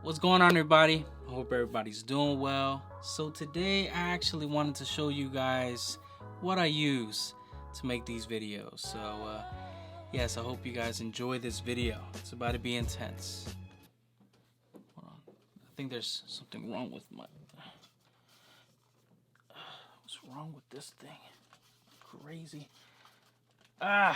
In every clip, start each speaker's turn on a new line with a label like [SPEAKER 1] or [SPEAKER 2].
[SPEAKER 1] What's going on, everybody? I hope everybody's doing well. So today I actually wanted to show you guys what I use to make these videos. So yes, I hope you guys enjoy this video. It's about to be intense. Hold on. I think there's something wrong with my... What's wrong with this thing? Crazy. Yeah.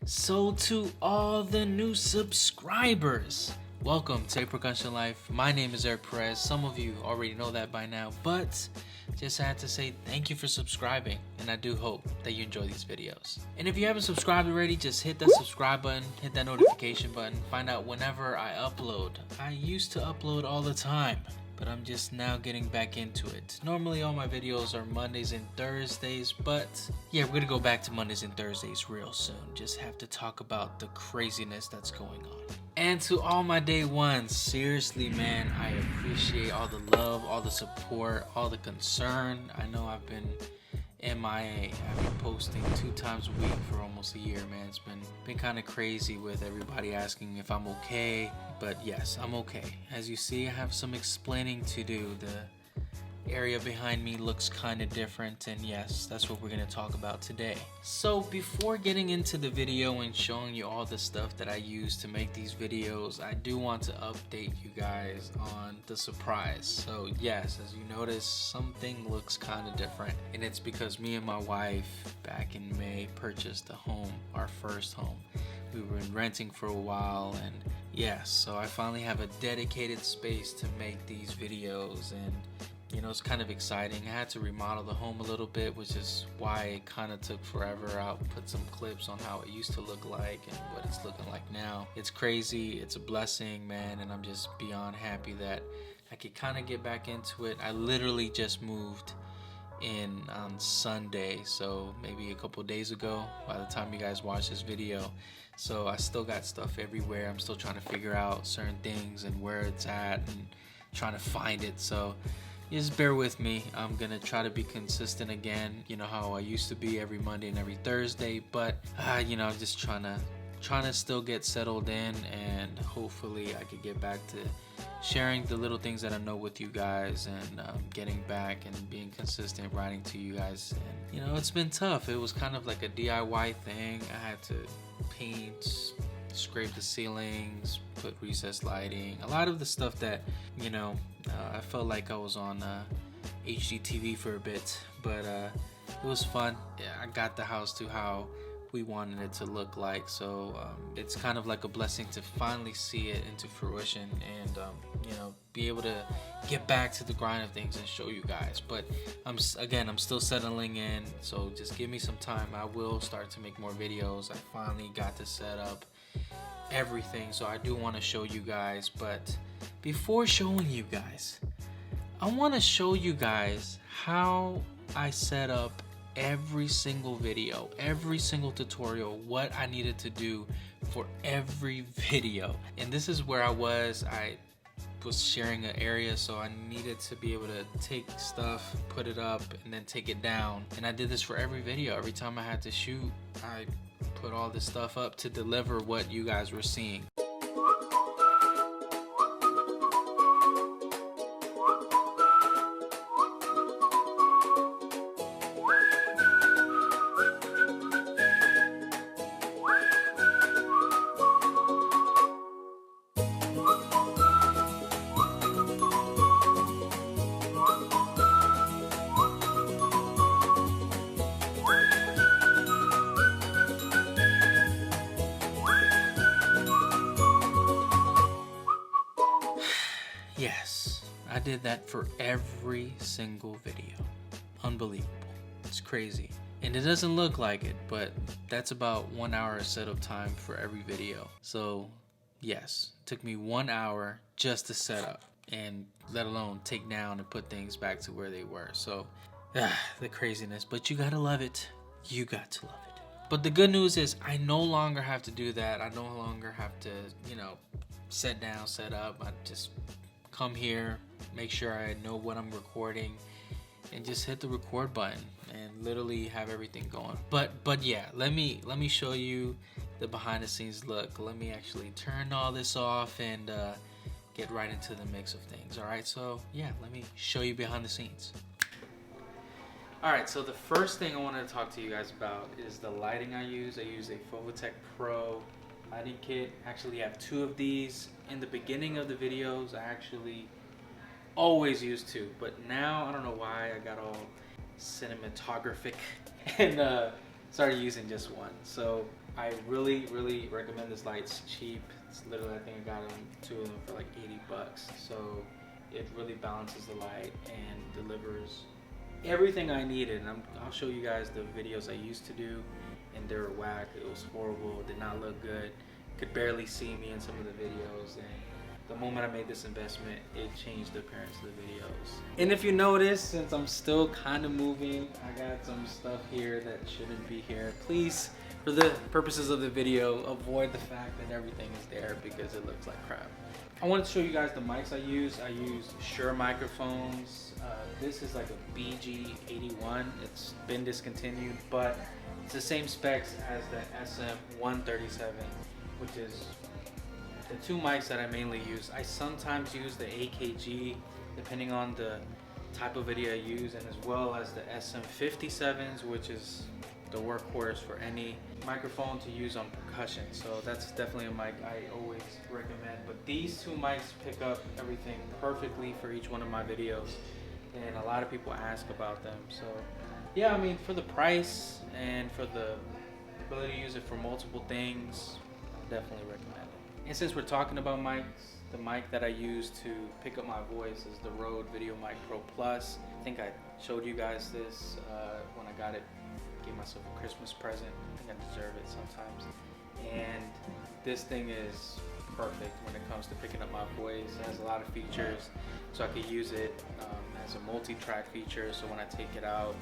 [SPEAKER 1] So to all the new subscribers, welcome to Percussion Life. My name is Eric Perez. Some of you already know that by now, but just had to say thank you for subscribing, and I do hope that you enjoy these videos. And if you haven't subscribed already, just hit that subscribe button, hit that notification button, find out whenever I upload. I used to upload all the time, but I'm just now getting back into it. Normally all my videos are Mondays and Thursdays, but yeah, we're gonna go back to Mondays and Thursdays real soon. Just have to talk about the craziness that's going on. And to all my day ones, seriously, man, I appreciate all the love, all the support, all the concern. I know I've been MIA. I've been posting 2 times a week for almost a year, man. It's been kind of crazy with everybody asking if I'm okay, but yes, I'm okay. As you see, I have some explaining to do. The area behind me looks kind of different, and yes, that's what we're going to talk about today. So before getting into the video and showing you all the stuff that I use to make these videos, I do want to update you guys on the surprise. So yes, as you notice, something looks kind of different, and it's because me and my wife back in May purchased a home, our first home. We were renting for a while, and yes, so I finally have a dedicated space to make these videos, and you know, it's kind of exciting. I had to remodel the home a little bit, which is why it kind of took forever. I'll put some clips on how it used to look like and what it's looking like now. It's crazy. It's a blessing, man, and I'm just beyond happy that I could kind of get back into it. I literally just moved in on Sunday, so maybe a couple days ago by the time you guys watch this video. So I still got stuff everywhere. I'm still trying to figure out certain things and where it's at and trying to find it. So just bear with me. I'm gonna try to be consistent again, you know how I used to be every Monday and every Thursday, but you know, I'm just trying to still get settled in, and hopefully I could get back to sharing the little things that I know with you guys, and getting back and being consistent, writing to you guys. And you know, it's been tough. It was kind of like a DIY thing. I had to paint, scrape the ceilings, put recessed lighting, a lot of the stuff that, you know, I felt like I was on HGTV for a bit, but it was fun. Yeah, I got the house to how we wanted it to look like, so it's kind of like a blessing to finally see it into fruition, and you know, be able to get back to the grind of things and show you guys. But I'm still settling in, so just give me some time. I will start to make more videos. I finally got to set up everything, so I do want to show you guys. But before showing you guys, I want to show you guys how I set up every single video, every single tutorial, what I needed to do for every video. And this is where I was sharing an area, so I needed to be able to take stuff, put it up, and then take it down. And I did this for every video. Every time I had to shoot, I put all this stuff up to deliver what you guys were seeing. Yes, I did that for every single video. Unbelievable. It's crazy. And it doesn't look like it, but that's about 1 hour of setup time for every video. So yes, it took me 1 hour just to set up, and let alone take down and put things back to where they were. So the craziness, but you gotta love it. You got to love it. But the good news is I no longer have to do that. I no longer have to, you know, set down, set up. I just come here, make sure I know what I'm recording, and just hit the record button and literally have everything going. But yeah, let me show you the behind the scenes look. Let me actually turn all this off and get right into the mix of things. All right, so yeah, let me show you behind the scenes. All right, so the first thing I wanted to talk to you guys about is the lighting I use. I use a Fovitec Pro lighting kit. Actually, I have 2 of these. In the beginning of the videos, I actually always used 2, but now I don't know why I got all cinematographic and started using just 1. So I really recommend this light. It's cheap. It's literally, I think I got 2 of them for like 80 bucks. So it really balances the light and delivers everything I needed. And I'll show you guys the videos I used to do, and they were whack. It was horrible. It did not look good. Could barely see me in some of the videos. And the moment I made this investment, it changed the appearance of the videos. And if you notice, since I'm still kind of moving, I got some stuff here that shouldn't be here. Please, for the purposes of the video, avoid the fact that everything is there because it looks like crap. I wanted to show you guys the mics I use. I use Shure microphones. This is like a BG81. It's been discontinued, but it's the same specs as the SM137, which is the 2 mics that I mainly use. I sometimes use the AKG depending on the type of video I use, and as well as the SM57s, which is the workhorse for any microphone to use on Percussion. So that's definitely a mic I always recommend. But these 2 mics pick up everything perfectly for each one of my videos, and a lot of people ask about them. So yeah, I mean, for the price and for the ability to use it for multiple things, I definitely recommend it. And since we're talking about mics, the mic that I use to pick up my voice is the Rode Video Mic Pro Plus. I think I showed you guys this when I got it. Gave myself a Christmas present. I think I deserve it sometimes. And this thing is perfect when it comes to picking up my voice. It has a lot of features, so I could use it as a multi-track feature. So when I take it out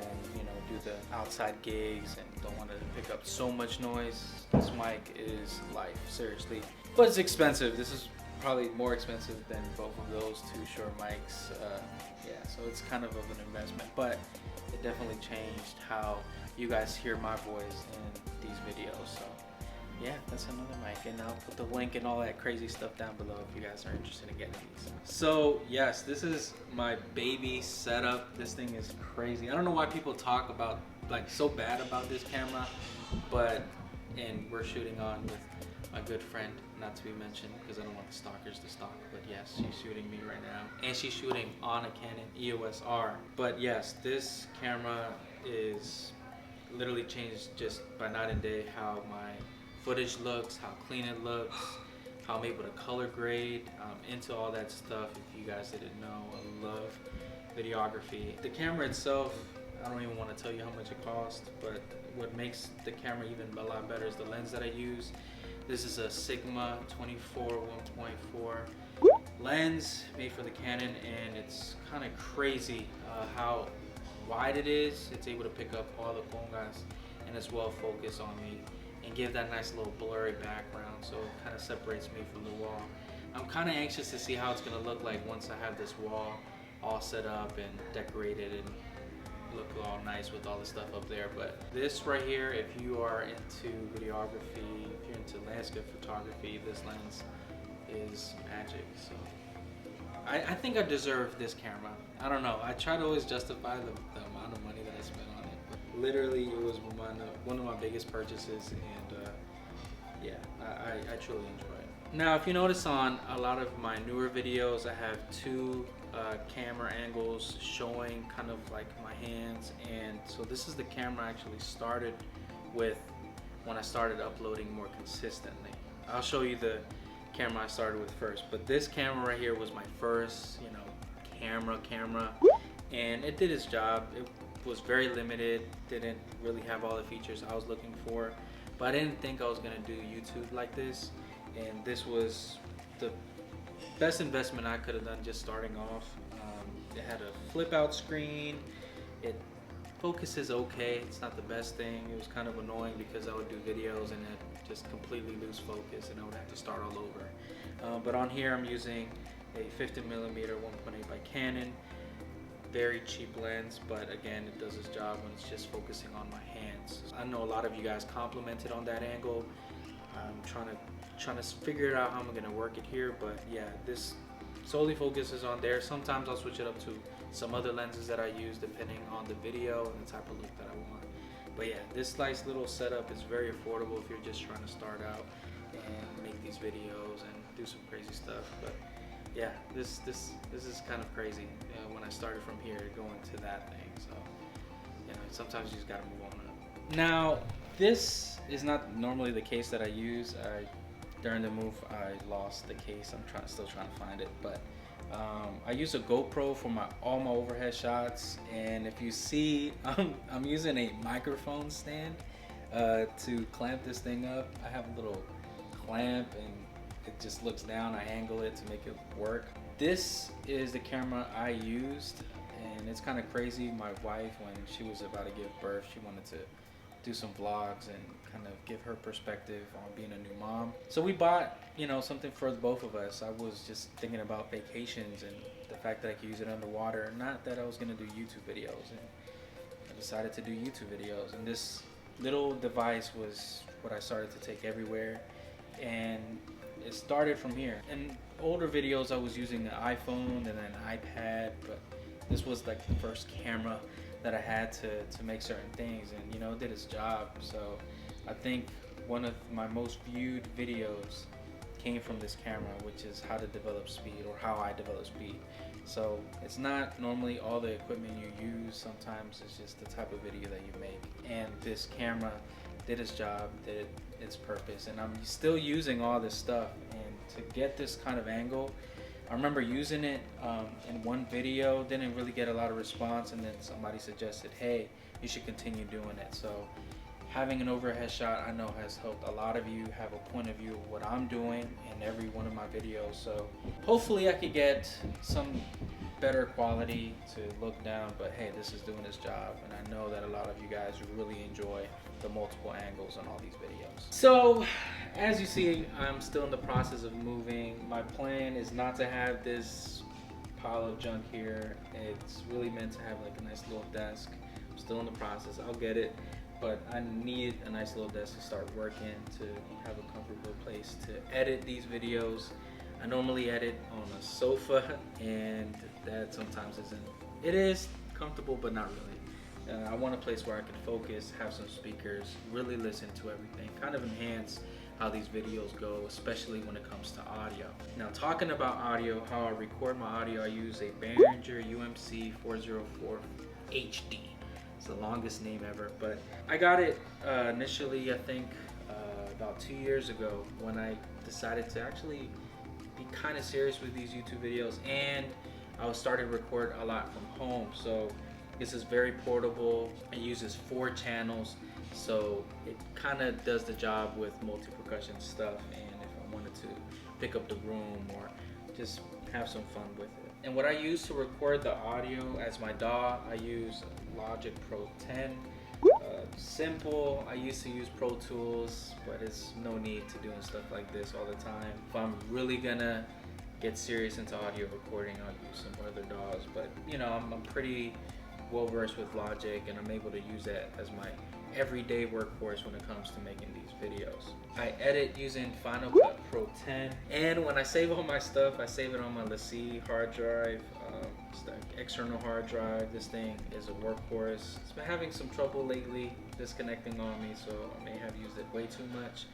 [SPEAKER 1] and do the outside gigs and don't want to pick up so much noise, this mic is life, seriously. But it's expensive. This is probably more expensive than both of those 2 Shure mics. Yeah, so it's kind of an investment, but it definitely changed how you guys hear my voice in these videos. So yeah, that's another mic, and I'll put the link and all that crazy stuff down below if you guys are interested in getting these. So yes, this is my baby setup. This thing is crazy. I don't know why people talk about like so bad about this camera, and we're shooting on with my good friend, not to be mentioned because I don't want the stalkers to stalk, but yes, she's shooting me right now, and she's shooting on a Canon EOS R. But yes, this camera is literally changed just by night and day how my footage looks, how clean it looks, how I'm able to color grade. Into all that stuff. If you guys didn't know, I love videography. The camera itself, I don't even want to tell you how much it cost, but what makes the camera even a lot better is the lens that I use. This is a Sigma 24-1.4 lens made for the Canon, and it's kind of crazy how wide it is. It's able to pick up all the pongas and as well focus on me and give that nice little blurry background, so it kind of separates me from the wall. I'm kind of anxious to see how it's going to look like once I have this wall all set up and decorated and look all nice with all the stuff up there. But this right here, if you are into videography, if you're into landscape photography, this lens is magic. So I think I deserve this camera. I don't know, I try to always justify the amount of money that I spent on it, but literally it was one of my biggest purchases, and yeah, I truly enjoy it. Now, if you notice on a lot of my newer videos, I have 2 camera angles showing kind of like my hands, and so this is the camera I actually started with when I started uploading more consistently. I'll show you the camera I started with first, but this camera right here was my first, camera, and it did its job. It was very limited, didn't really have all the features I was looking for, but I didn't think I was gonna do YouTube like this, and this was the best investment I could have done just starting off. It had a flip out screen, it Focus is okay. It's not the best thing. It was kind of annoying because I would do videos and it just completely lose focus and I would have to start all over. But on here I'm using a 50mm 1.8 by Canon. Very cheap lens, but again, it does its job when it's just focusing on my hands. I know a lot of you guys complimented on that angle. I'm trying to figure out how I'm gonna work it here, but yeah, this solely focuses on there. Sometimes I'll switch it up to some other lenses that I use depending on the video and the type of look that I want. But yeah, this nice little setup is very affordable if you're just trying to start out and make these videos and do some crazy stuff. But yeah, this is kind of crazy when I started from here going to that thing. So you know, sometimes you just gotta move on up. Now, this is not normally the case that I use. During the move, I lost the case. I'm still trying to find it, but I use a GoPro for all my overhead shots. And if you see, I'm using a microphone stand to clamp this thing up. I have a little clamp and it just looks down. I angle it to make it work. This is the camera I used, and it's kind of crazy. My wife, when she was about to give birth, she wanted to do some vlogs and kind of give her perspective on being a new mom. So we bought, you know, something for both of us. I was just thinking about vacations and the fact that I could use it underwater. Not that I was gonna do YouTube videos, and I decided to do YouTube videos. And this little device was what I started to take everywhere, and it started from here. In older videos, I was using an iPhone and then an iPad, but this was like the first camera that I had to make certain things, and you know, it did its job. So I think one of my most viewed videos came from this camera, which is how to develop speed, or how I develop speed. So it's not normally all the equipment you use, sometimes it's just the type of video that you make. And this camera did its job, did its purpose, and I'm still using all this stuff. And to get this kind of angle, I remember using it in one video, didn't really get a lot of response, and then somebody suggested, hey, you should continue doing it. So having an overhead shot, I know, has helped a lot of you have a point of view of what I'm doing in every one of my videos. So hopefully I could get some better quality to look down, but hey, this is doing its job, and I know that a lot of you guys really enjoy the multiple angles on all these videos. So as you see, I'm still in the process of moving. My plan is not to have this pile of junk here. It's really meant to have like a nice little desk. I'm still in the process. I'll get it, but I need a nice little desk to start working, to have a comfortable place to edit these videos. I normally edit on a sofa, and that sometimes isn't. It is comfortable, but not really. I want a place where I can focus, have some speakers, really listen to everything, kind of enhance how these videos go, especially when it comes to audio. Now, talking about audio, how I record my audio, I use a Behringer UMC 404 HD. It's the longest name ever, but I got it initially, I think, about 2 years ago, when I decided to actually be kind of serious with these YouTube videos, and I was starting to record a lot from home. So this is very portable. It uses 4 channels, so it kind of does the job with multi-percussion stuff, and if I wanted to pick up the room or just have some fun with it. And what I use to record the audio as my DAW, I use Logic Pro 10. Simple. I used to use Pro Tools, but it's no need to doing stuff like this all the time. If I'm really gonna get serious into audio recording, I'll use some other DAWs, but you know, I'm pretty well versed with Logic, and I'm able to use that as my everyday workhorse when it comes to making these videos. I edit using Final Cut Pro 10, and when I save all my stuff, I save it on my LaCie hard drive. It's the external hard drive. This thing is a workhorse. It's been having some trouble lately disconnecting on me, so I may have used it way too much.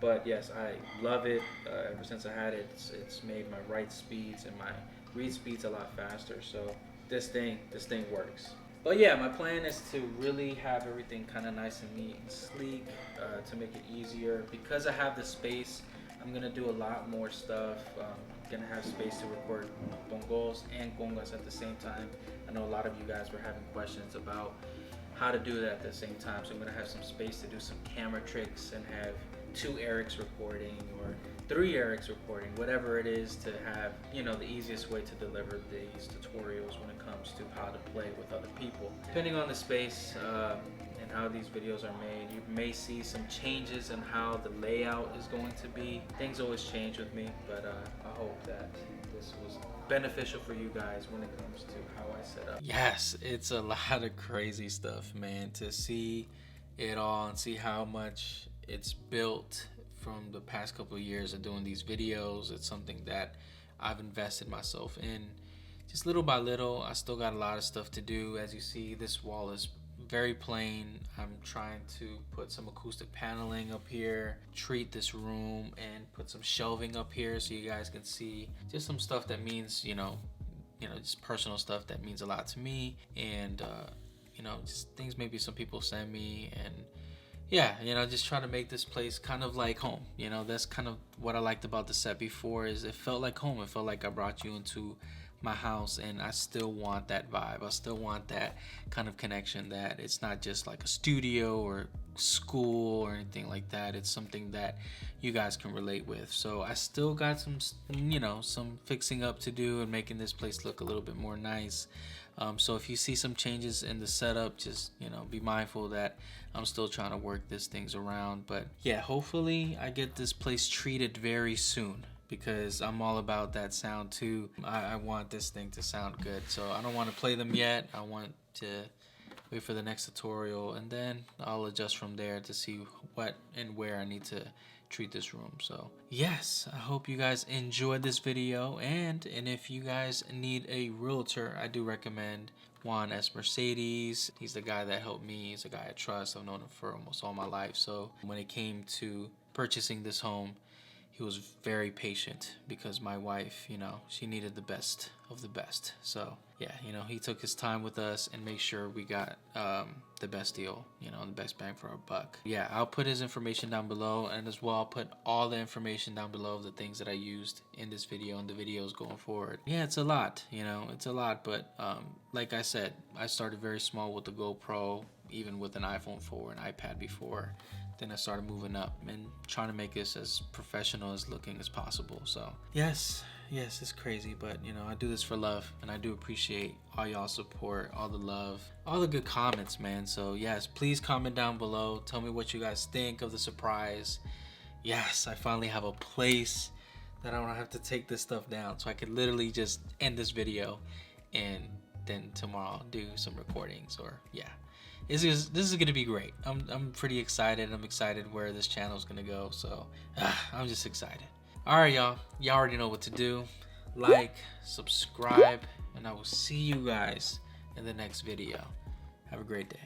[SPEAKER 1] But yes, I love it. Ever since I had it, it's made my write speeds and my read speeds a lot faster. So this thing works. But yeah, my plan is to really have everything kind of nice and neat and sleek, to make it easier. Because I have the space, I'm gonna do a lot more stuff. Gonna have space to record bongos and congas at the same time. I know a lot of you guys were having questions about how to do that at the same time, so I'm gonna have some space to do some camera tricks and have 2 Erics recording, or 3 RX recording, whatever it is, to have, you know, the easiest way to deliver these tutorials when it comes to how to play with other people. Depending on the space and how these videos are made, you may see some changes in how the layout is going to be. Things always change with me, but I hope that this was beneficial for you guys when it comes to how I set up. Yes, it's a lot of crazy stuff, man, to see it all and see how much it's built from the past couple of years of doing these videos. It's something that I've invested myself in just little by little. I still got a lot of stuff to do. As you see, this wall is very plain. I'm trying to put some acoustic paneling up here, treat this room, and put some shelving up here so you guys can see just some stuff that means, you know, just personal stuff that means a lot to me, and you know, just things maybe some people send me. And yeah, you know, just trying to make this place kind of like home. You know, that's kind of what I liked about the set before, is it felt like home. It felt like I brought you into my house, and I still want that vibe. I still want that kind of connection, that it's not just like a studio or school or anything like that. It's something that you guys can relate with. So I still got some, you know, some fixing up to do and making this place look a little bit more nice. So if you see some changes in the setup, just, you know, be mindful that I'm still trying to work these things around. But yeah, hopefully I get this place treated very soon, because I'm all about that sound too. I want this thing to sound good, so I don't want to play them yet. I want to wait for the next tutorial, and then I'll adjust from there to see what and where I need to treat this room. So yes, I hope you guys enjoyed this video, and if you guys need a realtor, I do recommend Juan S. Mercedes. He's the guy that helped me. He's a guy I trust. I've known him for almost all my life. So when it came to purchasing this home, he was very patient, because my wife, you know, she needed the best of the best. So yeah, you know, he took his time with us and made sure we got the best deal, you know, the best bang for our buck. Yeah, I'll put his information down below, and as well I'll put all the information down below of the things that I used in this video and the videos going forward. Yeah, it's a lot, you know, it's a lot, but like I said, I started very small with the GoPro, even with an iPhone 4 and iPad before. Then I started moving up and trying to make this as professional as looking as possible. So yes, it's crazy, but you know, I do this for love, and I do appreciate all y'all support, all the love, all the good comments, man. So yes, please comment down below. Tell me what you guys think of the surprise. Yes, I finally have a place that I don't have to take this stuff down, so I could literally just end this video and then tomorrow I'll do some recordings. Or yeah, this is gonna be great. I'm pretty excited. I'm excited where this channel is gonna go. So I'm just excited. All right, y'all already know what to do. Like, subscribe, and I will see you guys in the next video. Have a great day.